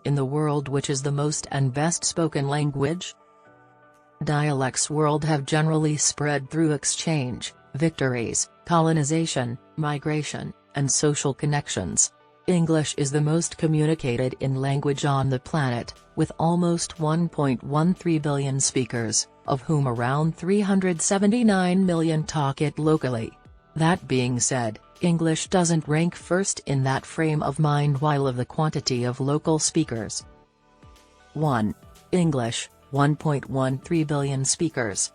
in the world which is the most and best spoken language? Dialects world have generally spread through exchange, victories, colonization, migration, and social connections. English is the most communicated in language on the planet, with almost 1.13 billion speakers, of whom around 379 million talk it locally. That being said, English doesn't rank first in that frame of mind while of the quantity of local speakers. 1. English, 1.13 billion speakers.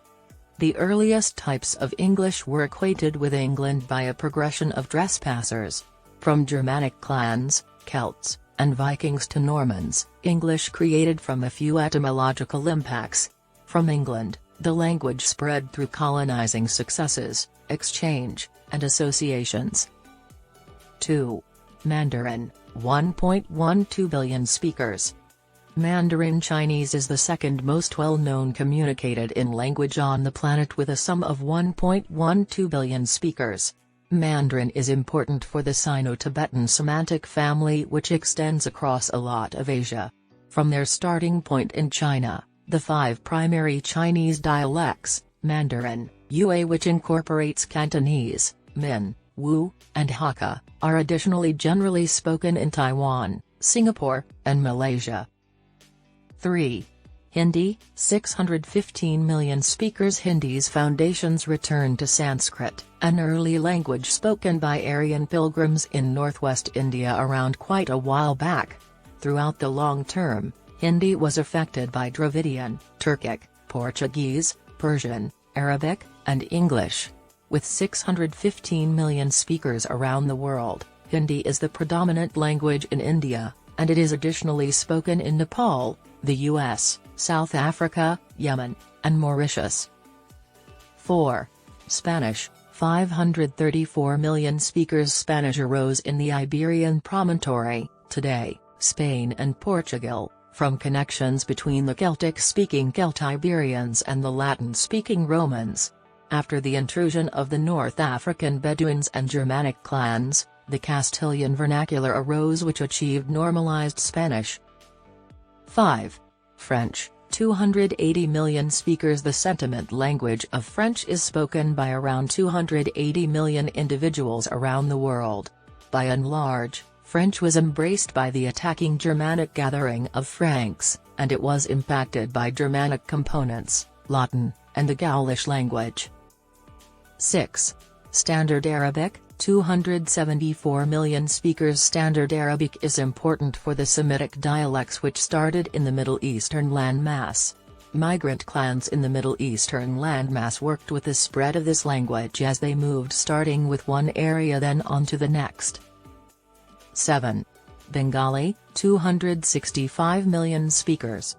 The earliest types of English were equated with England by a progression of trespassers. From Germanic clans, Celts, and Vikings to Normans, English created from a few etymological impacts. From England, the language spread through colonizing successes, exchange, and associations. 2. Mandarin, 1.12 billion speakers. Mandarin Chinese is the second most well-known communicated in language on the planet with a sum of 1.12 billion speakers. Mandarin is important for the Sino-Tibetan Semantic family which extends across a lot of Asia. From their starting point in China, the 5 primary Chinese dialects, Mandarin, Yue which incorporates Cantonese, Min, Wu, and Hakka, are additionally generally spoken in Taiwan, Singapore, and Malaysia. 3. Hindi, 615 million speakers. Hindi's foundations return to Sanskrit, an early language spoken by Aryan pilgrims in northwest India around quite a while back. Throughout the long term, Hindi was affected by Dravidian, Turkic, Portuguese, Persian, Arabic, and English. With 615 million speakers around the world, Hindi is the predominant language in India, and it is additionally spoken in Nepal, the US, South Africa, Yemen, and Mauritius. 4. Spanish, 534 million speakers. Spanish arose in the Iberian promontory, today, Spain and Portugal, from connections between the Celtic-speaking Celtiberians and the Latin-speaking Romans. After the intrusion of the North African Bedouins and Germanic clans, the Castilian vernacular arose which achieved normalized Spanish. 5. French, 280 million speakers. The sentiment language of French is spoken by around 280 million individuals around the world. By and large, French was embraced by the attacking Germanic gathering of Franks, and it was impacted by Germanic components, Latin, and the Gaulish language. 6. Standard Arabic, 274 million speakers. Standard Arabic is important for the Semitic dialects which started in the Middle Eastern landmass. Migrant clans in the Middle Eastern landmass worked with the spread of this language as they moved, starting with one area then on to the next. 7. Bengali, 265 million speakers.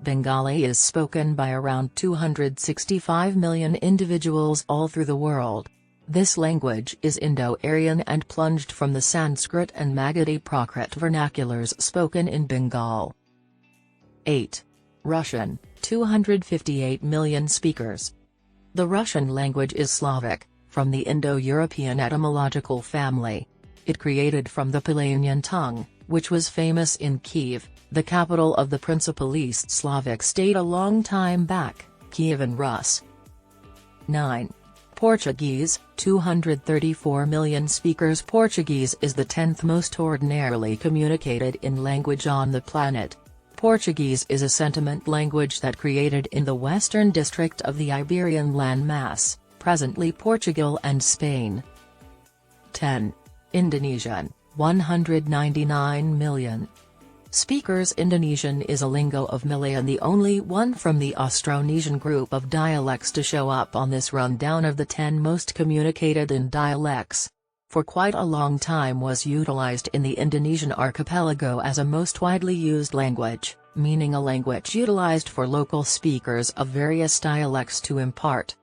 Bengali is spoken by around 265 million individuals all through the world. This language is Indo-Aryan and plunged from the Sanskrit and Magadhi Prakrit vernaculars spoken in Bengal. 8. Russian, 258 million speakers. The Russian language is Slavic, from the Indo-European etymological family. It created from the Polanian tongue, which was famous in Kiev, the capital of the Principal East Slavic state a long time back, Kievan Rus. 9. Portuguese, 234 million speakers. Portuguese is the 10th most ordinarily communicated in language on the planet. Portuguese is a sentiment language that created in the western district of the Iberian landmass, presently Portugal and Spain. 10. Indonesian, 199 million speakers. Indonesian is a lingo of Malay and the only one from the Austronesian group of dialects to show up on this rundown of the 10 most communicated in dialects. For quite a long time was utilized in the Indonesian archipelago as a most widely used language, meaning a language utilized for local speakers of various dialects to impart